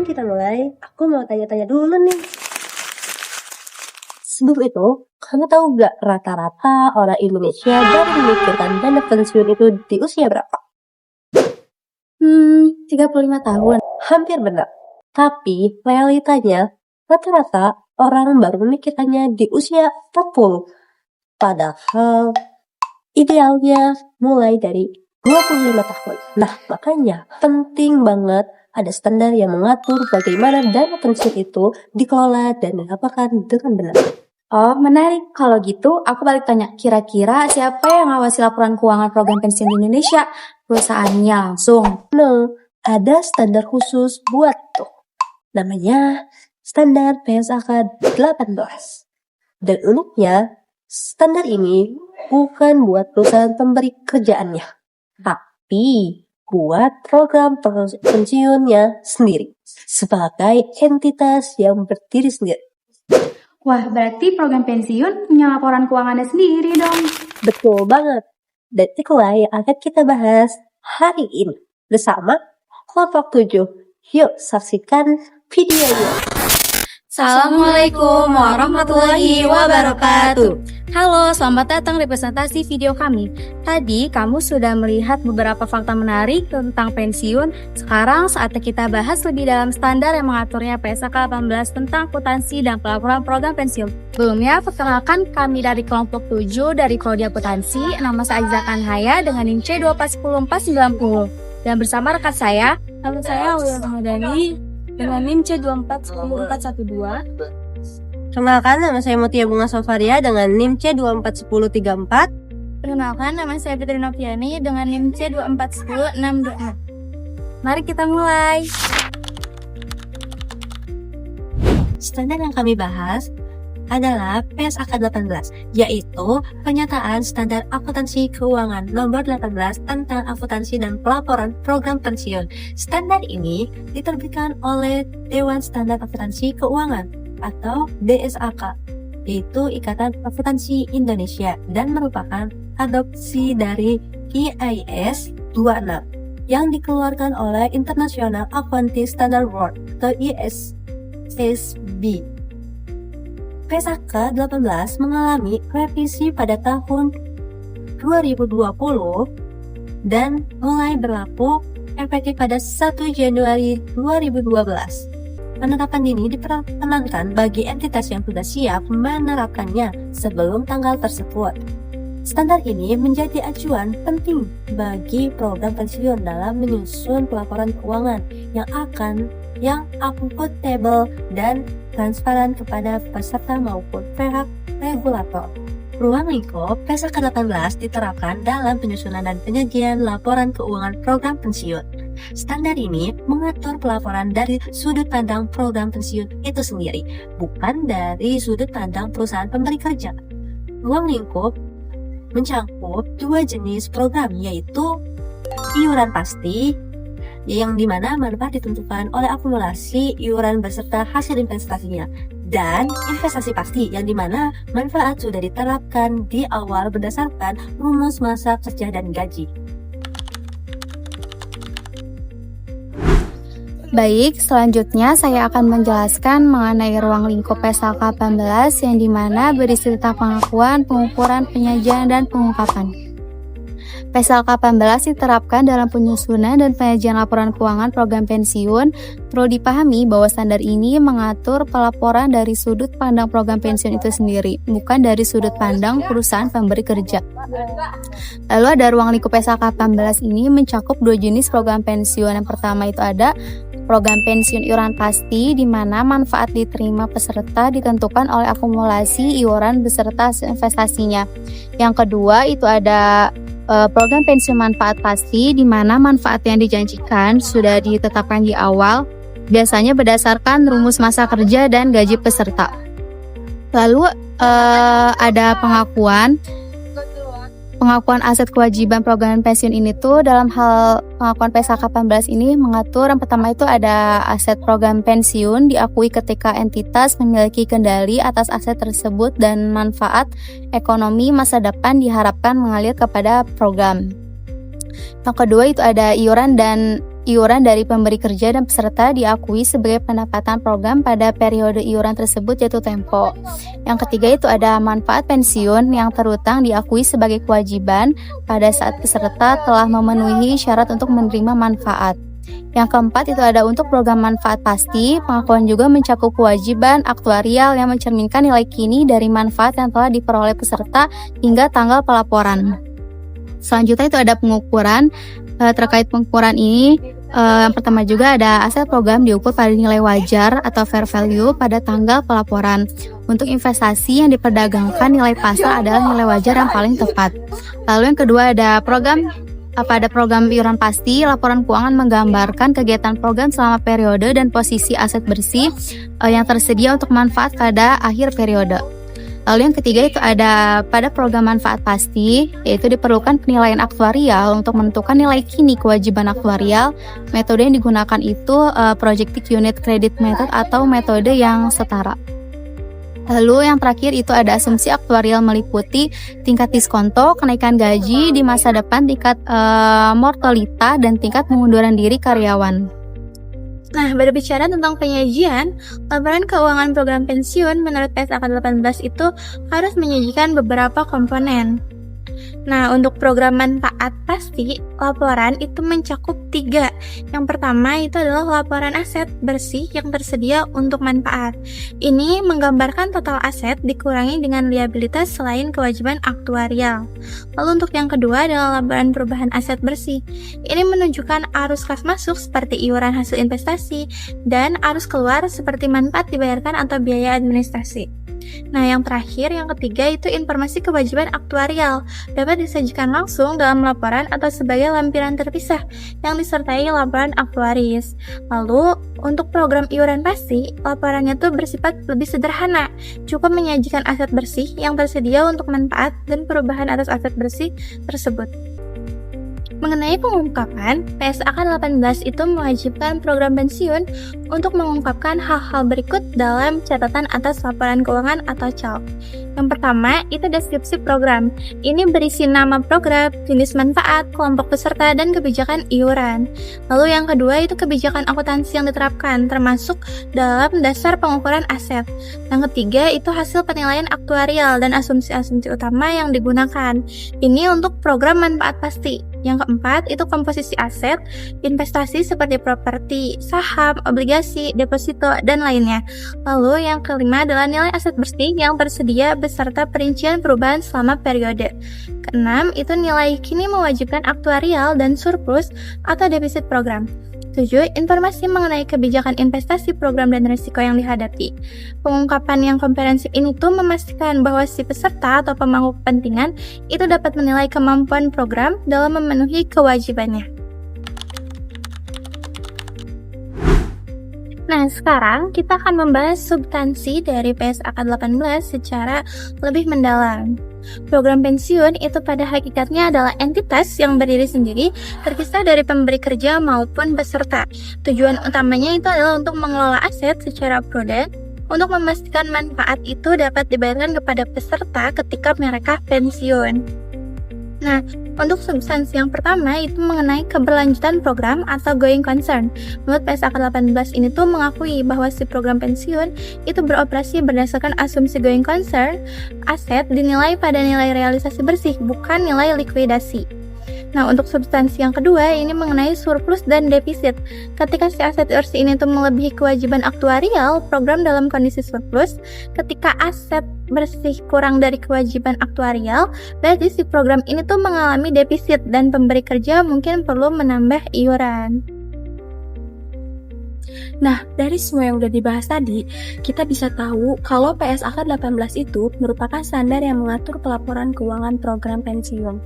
Sebelum kita mulai, aku mau tanya-tanya dulu nih. Sebelum itu, kamu tahu gak rata-rata orang Indonesia baru memikirkan dana pensiun itu di usia berapa? 35 tahun. Hampir benar. Tapi realitanya, rata-rata orang baru memikirkannya di usia 40. Padahal idealnya mulai dari 25 tahun. Nah, makanya penting banget ada standar yang mengatur bagaimana dana pensiun itu dikelola dan dilaporkan dengan benar. Oh, menarik. Kalau gitu, aku balik tanya, kira-kira siapa yang ngawasi laporan keuangan program pensiun di Indonesia? Perusahaannya langsung? No, ada standar khusus buat tuh. Namanya standar PSAK 18. Dan uniknya, standar ini bukan buat perusahaan pemberi kerjaannya, tapi buat program pensiunnya sendiri sebagai entitas yang berdiri sendiri. Wah, berarti program pensiun punya laporan keuangannya sendiri dong. Betul banget. Dan itulah yang akan kita bahas hari ini bersama Kelompok 7. Yuk saksikan videonya. Assalamualaikum warahmatullahi wabarakatuh. Halo, selamat datang di presentasi video kami. Tadi kamu sudah melihat beberapa fakta menarik tentang pensiun. Sekarang saatnya kita bahas lebih dalam standar yang mengaturnya PSAK 18 tentang akuntansi dan pelaporan program pensiun. Sebelumnya, perkenalkan kami dari kelompok 7 dari Prodi Akuntansi. Nama saya Aizakan Haya dengan NIM C2410490. Dan bersama rekan saya, nama saya Aulia Ramadhani dengan NIM C2410412. Kenalkan, nama saya Mutia Bunga Sofaria dengan NIM C24134. Perkenalkan, nama saya Fitri Noviani dengan NIM C2410626. Mari kita mulai. Standar yang kami bahas adalah PSAK 18, yaitu Pernyataan Standar Akuntansi Keuangan Nomor 18 tentang akuntansi dan pelaporan program pensiun. Standar ini diterbitkan oleh Dewan Standar Akuntansi Keuangan atau DSAK, yaitu Ikatan Akuntansi Indonesia, dan merupakan adopsi dari IAS 26 yang dikeluarkan oleh International Accounting Standard Board atau ISSB. PSAK 18 mengalami revisi pada tahun 2020 dan mulai berlaku efektif pada 1 Januari 2012. Penerapan ini diperkenankan bagi entitas yang sudah siap menerapkannya sebelum tanggal tersebut. Standar ini menjadi acuan penting bagi program pensiun dalam menyusun pelaporan keuangan yang akuntabel dan transparan kepada peserta maupun pihak regulator. Ruang lingkup PSAK 18 diterapkan dalam penyusunan dan penyajian laporan keuangan program pensiun. Standar ini mengatur pelaporan dari sudut pandang program pensiun itu sendiri, bukan dari sudut pandang perusahaan pemberi kerja. Ruang lingkup mencakup dua jenis program, yaitu iuran pasti, yang dimana manfaat ditentukan oleh akumulasi iuran beserta hasil investasinya, dan investasi pasti yang dimana manfaat sudah diterapkan di awal berdasarkan rumus masa kerja dan gaji. Baik, selanjutnya saya akan menjelaskan mengenai ruang lingkup PSAK 18 yang dimana berisi tentang pengakuan, pengukuran, penyajian, dan pengungkapan. PSAK 18 diterapkan dalam penyusunan dan penyajian laporan keuangan program pensiun. Perlu dipahami bahwa standar ini mengatur pelaporan dari sudut pandang program pensiun itu sendiri, bukan dari sudut pandang perusahaan pemberi kerja. Lalu ada ruang lingkup PSAK 18 ini mencakup dua jenis program pensiun. Yang pertama itu ada program pensiun iuran pasti, di mana manfaat diterima peserta ditentukan oleh akumulasi iuran beserta investasinya. Yang kedua itu ada program pensiun manfaat pasti, di mana manfaat yang dijanjikan sudah ditetapkan di awal, biasanya berdasarkan rumus masa kerja dan gaji peserta. Lalu ada pengakuan aset kewajiban program pensiun ini tuh dalam hal pengakuan PSAK 18 ini mengatur yang pertama itu ada aset program pensiun diakui ketika entitas memiliki kendali atas aset tersebut dan manfaat ekonomi masa depan diharapkan mengalir kepada program. Yang kedua itu ada iuran dan iuran dari pemberi kerja dan peserta diakui sebagai pendapatan program pada periode iuran tersebut jatuh tempo. Yang ketiga itu ada manfaat pensiun yang terutang diakui sebagai kewajiban pada saat peserta telah memenuhi syarat untuk menerima manfaat. Yang keempat itu ada untuk program manfaat pasti, pengakuan juga mencakup kewajiban aktuarial yang mencerminkan nilai kini dari manfaat yang telah diperoleh peserta hingga tanggal pelaporan. Selanjutnya itu ada pengukuran. Terkait pengukuran ini, yang pertama juga ada aset program diukur pada nilai wajar atau fair value pada tanggal pelaporan. Untuk investasi yang diperdagangkan, nilai pasar adalah nilai wajar yang paling tepat. Lalu yang kedua ada pada program iuran pasti, laporan keuangan menggambarkan kegiatan program selama periode dan posisi aset bersih yang tersedia untuk manfaat pada akhir periode. Lalu yang ketiga itu ada pada program manfaat pasti, yaitu diperlukan penilaian aktuarial untuk menentukan nilai kini kewajiban aktuarial. Metode yang digunakan itu Projected Unit Credit Method atau metode yang setara. Lalu yang terakhir itu ada asumsi aktuarial meliputi tingkat diskonto, kenaikan gaji di masa depan, tingkat mortalita, dan tingkat pengunduran diri karyawan. Nah, berbicara tentang penyajian, laporan keuangan program pensiun menurut PSAK 18 itu harus menyajikan beberapa komponen. Nah, untuk program manfaat pasti, laporan itu mencakup 3. Yang pertama itu adalah laporan aset bersih yang tersedia untuk manfaat. Ini menggambarkan total aset dikurangi dengan liabilitas selain kewajiban aktuarial. Lalu untuk yang kedua adalah laporan perubahan aset bersih. Ini menunjukkan arus kas masuk seperti iuran hasil investasi dan arus keluar seperti manfaat dibayarkan atau biaya administrasi. Nah, yang terakhir, yang ketiga itu informasi kewajiban aktuarial dapat disajikan langsung dalam laporan atau sebagai lampiran terpisah yang disertai laporan aktuaris. Lalu, untuk program iuran pasti, laporannya tuh bersifat lebih sederhana, cukup menyajikan aset bersih yang tersedia untuk manfaat dan perubahan atas aset bersih tersebut. Mengenai pengungkapan, PSAK 18 itu mewajibkan program pensiun untuk mengungkapkan hal-hal berikut dalam catatan atas laporan keuangan atau CALK. Yang pertama, itu deskripsi program. Ini berisi nama program, jenis manfaat, kelompok peserta, dan kebijakan iuran. Lalu yang kedua, itu kebijakan akuntansi yang diterapkan, termasuk dalam dasar pengukuran aset. Yang ketiga, itu hasil penilaian aktuarial dan asumsi-asumsi utama yang digunakan. Ini untuk program manfaat pasti. Yang keempat, itu komposisi aset, investasi seperti properti, saham, obligasi, deposito, dan lainnya. Lalu yang kelima adalah nilai aset bersih yang tersedia beserta perincian perubahan selama periode. Keenam, itu nilai kini mewajibkan aktuarial dan surplus atau defisit program. 7. Informasi mengenai kebijakan investasi program dan risiko yang dihadapi. Pengungkapan yang komprehensif ini tuh memastikan bahwa si peserta atau pemangku kepentingan itu dapat menilai kemampuan program dalam memenuhi kewajibannya. Nah, sekarang kita akan membahas substansi dari PSAK 18 secara lebih mendalam. Program pensiun itu pada hakikatnya adalah entitas yang berdiri sendiri, terpisah dari pemberi kerja maupun peserta. Tujuan utamanya itu adalah untuk mengelola aset secara prudent, untuk memastikan manfaat itu dapat dibayarkan kepada peserta ketika mereka pensiun. Nah, untuk substansi yang pertama itu mengenai keberlanjutan program atau going concern. Menurut PSAK 18 ini tuh mengakui bahwa si program pensiun itu beroperasi berdasarkan asumsi going concern, aset dinilai pada nilai realisasi bersih, bukan nilai likuidasi. Nah, untuk substansi yang kedua ini mengenai surplus dan defisit. Ketika si aset bersih ini tuh melebihi kewajiban aktuarial, program dalam kondisi surplus. Ketika aset bersih kurang dari kewajiban aktuarial, berarti si program ini tuh mengalami defisit dan pemberi kerja mungkin perlu menambah iuran. Nah, dari semua yang udah dibahas tadi, kita bisa tahu kalau PSAK 18 itu merupakan standar yang mengatur pelaporan keuangan program pensiun.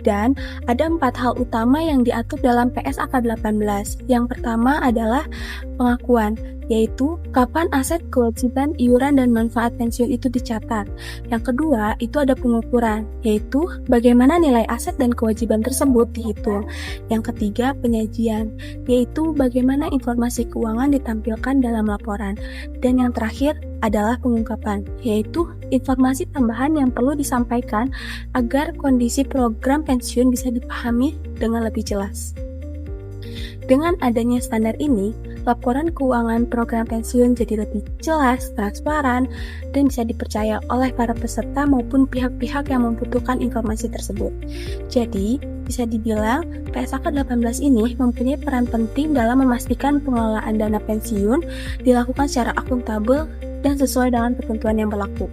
Dan ada 4 hal utama yang diatur dalam PSAK 18. Yang pertama adalah pengakuan, yaitu kapan aset, kewajiban, iuran, dan manfaat pensiun itu dicatat. Yang kedua, itu ada pengukuran, yaitu bagaimana nilai aset dan kewajiban tersebut dihitung. Yang ketiga, penyajian, yaitu bagaimana informasi keuangan ditampilkan dalam laporan. Dan yang terakhir adalah pengungkapan, yaitu informasi tambahan yang perlu disampaikan agar kondisi program pensiun bisa dipahami dengan lebih jelas. Dengan adanya standar ini, laporan keuangan program pensiun jadi lebih jelas, transparan, dan bisa dipercaya oleh para peserta maupun pihak-pihak yang membutuhkan informasi tersebut. Jadi, bisa dibilang PSAK 18 ini mempunyai peran penting dalam memastikan pengelolaan dana pensiun dilakukan secara akuntabel dan sesuai dengan ketentuan yang berlaku.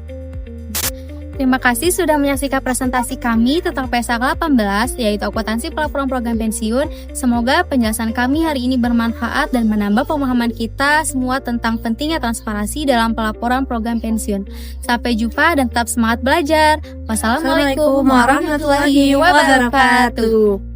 Terima kasih sudah menyaksikan presentasi kami tentang PSAK 18, yaitu akuntansi pelaporan program pensiun. Semoga penjelasan kami hari ini bermanfaat dan menambah pemahaman kita semua tentang pentingnya transparansi dalam pelaporan program pensiun. Sampai jumpa dan tetap semangat belajar. Wassalamualaikum warahmatullahi wabarakatuh.